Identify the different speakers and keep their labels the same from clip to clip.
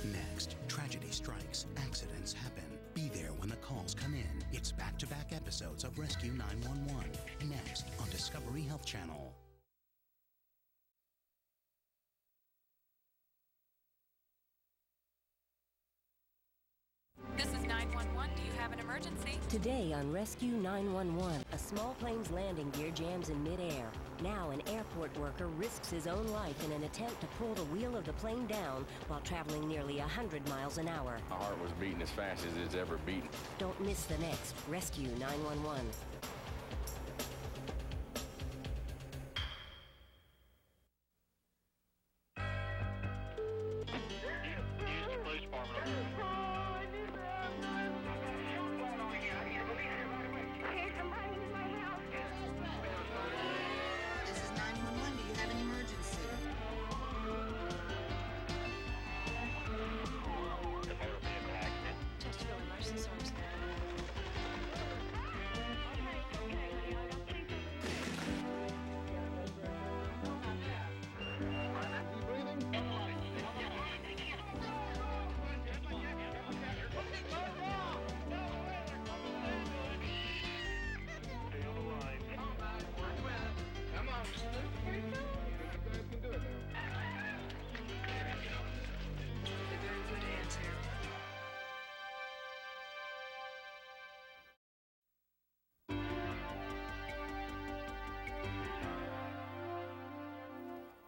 Speaker 1: Next, tragedy strikes, accidents happen. Be there when the calls come in. It's back-to-back episodes of Rescue 911. Next on Discovery Health Channel.
Speaker 2: This is 911. Do you have an emergency?
Speaker 3: Today on Rescue 911, a small plane's landing gear jams in midair. Now an airport worker risks his own life in an attempt to pull the wheel of the plane down while traveling nearly 100 miles an hour.
Speaker 4: My heart was beating as fast as it's ever beaten.
Speaker 3: Don't miss the next Rescue 911.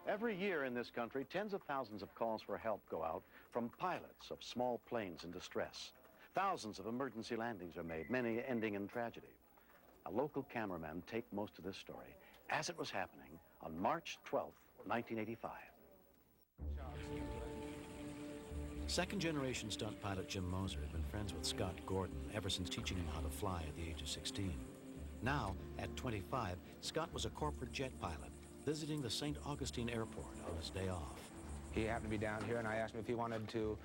Speaker 5: Every year in this country, tens of thousands of calls for help go out from pilots of small planes in distress. Thousands of emergency landings are made, many ending in tragedy. A local cameraman taped most of this story as it was happening on March 12th, 1985.
Speaker 6: Second-generation stunt pilot Jim Moser had been friends with Scott Gordon ever since teaching him how to fly at the age of 16. Now, at 25, Scott was a corporate jet pilot, visiting the St. Augustine Airport on his day off.
Speaker 7: He happened to be down here, and I asked him if he wanted to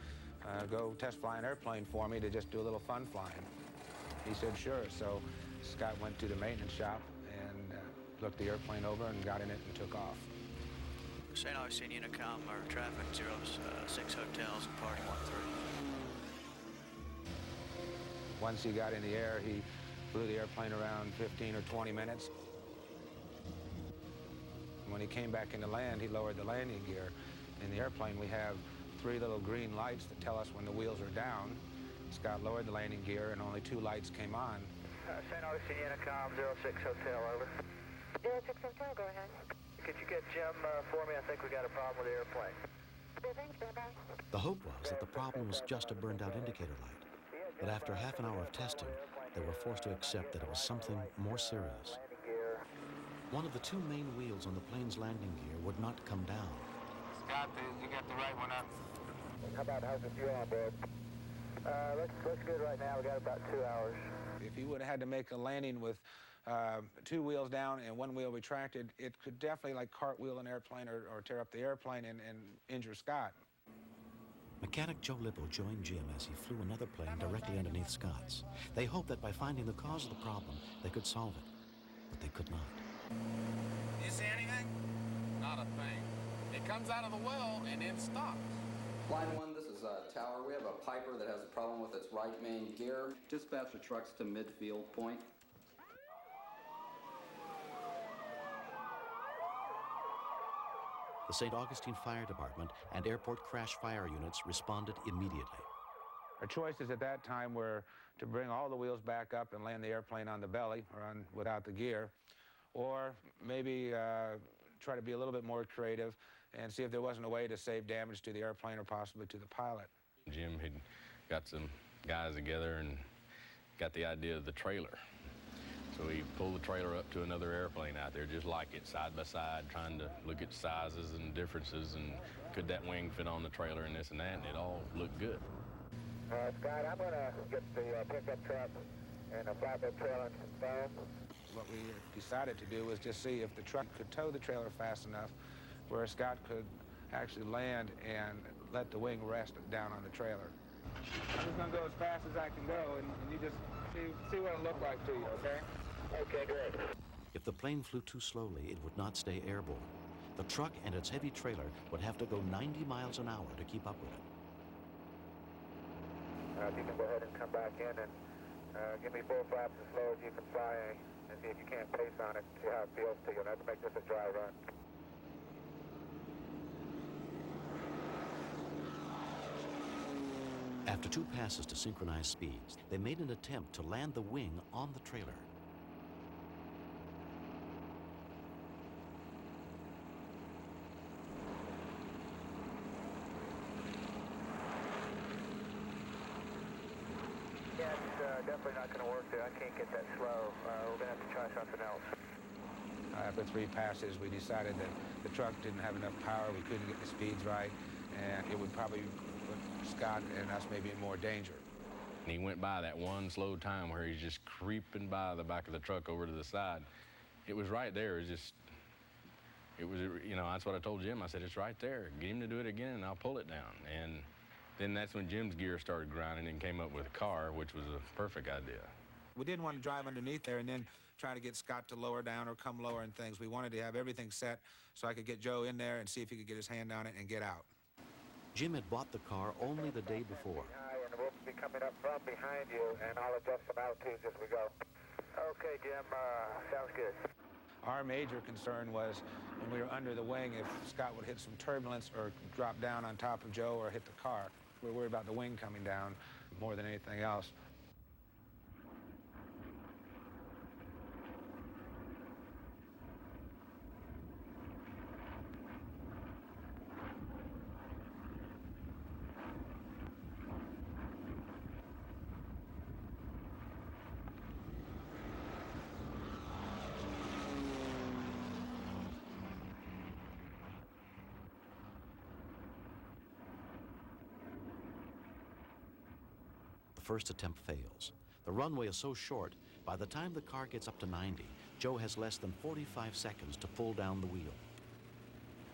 Speaker 7: go test fly an airplane for me to just do a little fun flying. He said sure, so Scott went to the maintenance shop and looked the airplane over and got in it and took off.
Speaker 8: St. Augustine Unicom, our traffic 06 hotels and party 13.
Speaker 7: Once he got in the air, he flew the airplane around 15 or 20 minutes. When he came back into land, he lowered the landing gear. In the airplane, we have 3 little green lights that tell us when the wheels are down. Scott lowered the landing gear, and only 2 lights came on.
Speaker 9: St. Augustine Unicom, 06 Hotel, over.
Speaker 10: 06 Hotel, go ahead.
Speaker 9: Could you get Jim for me? I think we got a problem with the airplane.
Speaker 6: The hope was that the problem was just a burned-out indicator light. But after half an hour of testing, they were forced to accept that it was something more serious. One of the 2 main wheels on the plane's landing gear would not come down.
Speaker 7: Scott, you got the right one up.
Speaker 9: How about how's the fuel on board? Looks good right now. We got about 2 hours.
Speaker 7: If you would have had to make a landing with 2 wheels down and 1 wheel retracted, it could definitely like cartwheel an airplane or tear up the airplane and injure Scott.
Speaker 6: Mechanic Joe Lippo joined Jim as he flew another plane directly underneath Scott's. They hoped that by finding the cause of the problem, they could solve it, but they could not.
Speaker 11: You see anything? Not a thing. It comes out of the well and then stops.
Speaker 12: Line 1, this is Tower. We have a Piper that has a problem with its right main gear. Dispatch the trucks to midfield point.
Speaker 6: The St. Augustine Fire Department and airport crash fire units responded immediately.
Speaker 7: Our choices at that time were to bring all the wheels back up and land the airplane on the belly or without the gear, or maybe try to be a little bit more creative and see if there wasn't a way to save damage to the airplane or possibly to the pilot.
Speaker 4: Jim had got some guys together and got the idea of the trailer. So he pulled the trailer up to another airplane out there just like it, side by side, trying to look at sizes and differences and could that wing fit on the trailer and this and that, and it all looked good.
Speaker 9: Scott, I'm going to get the pickup truck and a flatbed trailer and some foam.
Speaker 7: What we decided to do was just see if the truck could tow the trailer fast enough where Scott could actually land and let the wing rest down on the trailer. I'm just going to go as fast as I can go, and you just see what it looked like to you, okay?
Speaker 9: Okay, great.
Speaker 6: If the plane flew too slowly, it would not stay airborne. The truck and its heavy trailer would have to go 90 miles an hour to keep up with it.
Speaker 9: If you can go ahead and come back in and give me full flaps as slow as you can fly and see if you can't pace on it, see how it feels to you. Let's make this a dry run.
Speaker 6: After 2 passes to synchronize speeds, they made an attempt to land the wing on the trailer.
Speaker 9: Yeah, it's definitely not going to work there. I can't get that slow. We're going to have to try something else.
Speaker 7: After 3 passes, we decided that the truck didn't have enough power. We couldn't get the speeds right, and it would probably put Scott and us maybe in more danger.
Speaker 4: And he went by that one slow time where he's just creeping by the back of the truck over to the side. It was right there. It was, you know, that's what I told Jim. I said, it's right there. Get him to do it again, and I'll pull it down. And then that's when Jim's gear started grinding and came up with a car, which was a perfect idea.
Speaker 7: We didn't want to drive underneath there and then try to get Scott to lower down or come lower and things. We wanted to have everything set so I could get Joe in there and see if he could get his hand on it and get out.
Speaker 6: Jim had bought the car only the day before.
Speaker 9: And we'll be coming up from behind you, and I'll adjust some altitudes as we go. Okay, Jim, sounds good.
Speaker 7: Our major concern was when we were under the wing, if Scott would hit some turbulence or drop down on top of Joe or hit the car. We were worried about the wing coming down more than anything else.
Speaker 6: The first attempt fails. The runway is so short, by the time the car gets up to 90, Joe has less than 45 seconds to pull down the wheel.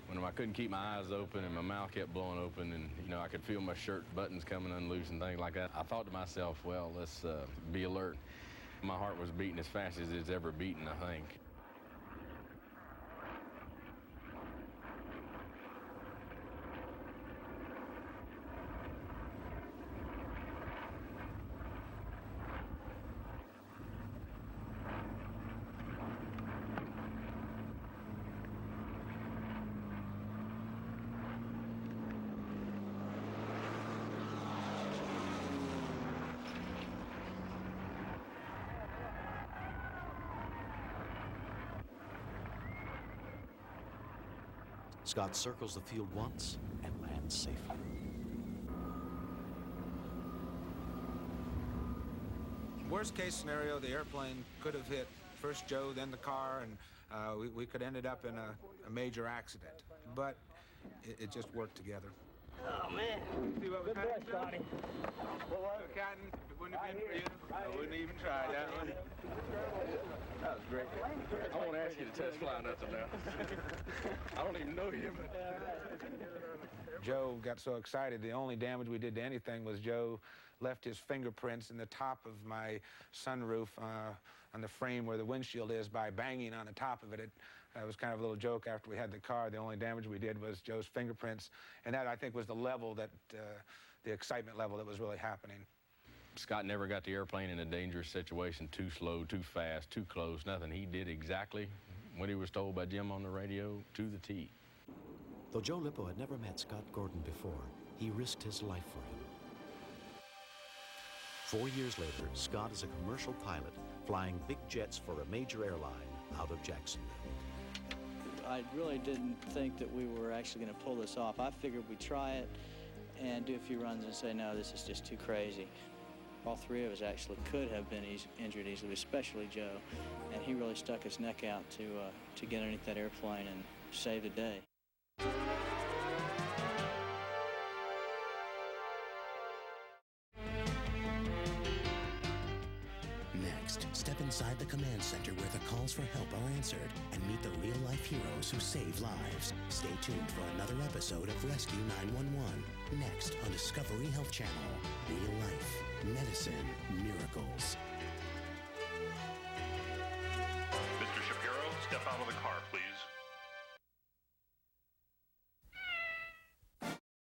Speaker 4: When I couldn't keep my eyes open and my mouth kept blowing open and, you know, I could feel my shirt buttons coming unloose and things like that, I thought to myself, well, let's be alert. My heart was beating as fast as it's ever beaten, I think.
Speaker 6: Scott circles the field once and lands safely.
Speaker 7: Worst case scenario, the airplane could have hit first Joe, then the car, and we could have ended up in a major accident. But it just worked together.
Speaker 13: Oh, man.
Speaker 9: See what
Speaker 13: Good boy, Scotty.
Speaker 9: Captain, if it wouldn't have been for you, I wouldn't even try that one.
Speaker 4: That was great. I won't ask you to test fly nothing now. I don't even know you, but...
Speaker 7: Joe got so excited, the only damage we did to anything was Joe left his fingerprints in the top of my sunroof on the frame where the windshield is by banging on the top of it. It was kind of a little joke after we had the car. The only damage we did was Joe's fingerprints, and that, I think, was the level that, the excitement level that was really happening.
Speaker 4: Scott never got the airplane in a dangerous situation, too slow, too fast, too close, nothing. He did exactly what he was told by Jim on the radio to the T.
Speaker 6: Though Joe Lippo had never met Scott Gordon before, he risked his life for him. 4 years later, Scott is a commercial pilot flying big jets for a major airline out of Jacksonville.
Speaker 8: I really didn't think that we were actually going to pull this off. I figured we'd try it and do a few runs and say, no, this is just too crazy. All 3 of us actually could have been injured easily, especially Joe, and he really stuck his neck out to get underneath that airplane and save the day.
Speaker 1: Next, step inside the command center where the calls for help are answered and meet the real-life heroes who save lives. Stay tuned for another episode of Rescue 911, next on Discovery Health Channel. Real life, medicine, miracles.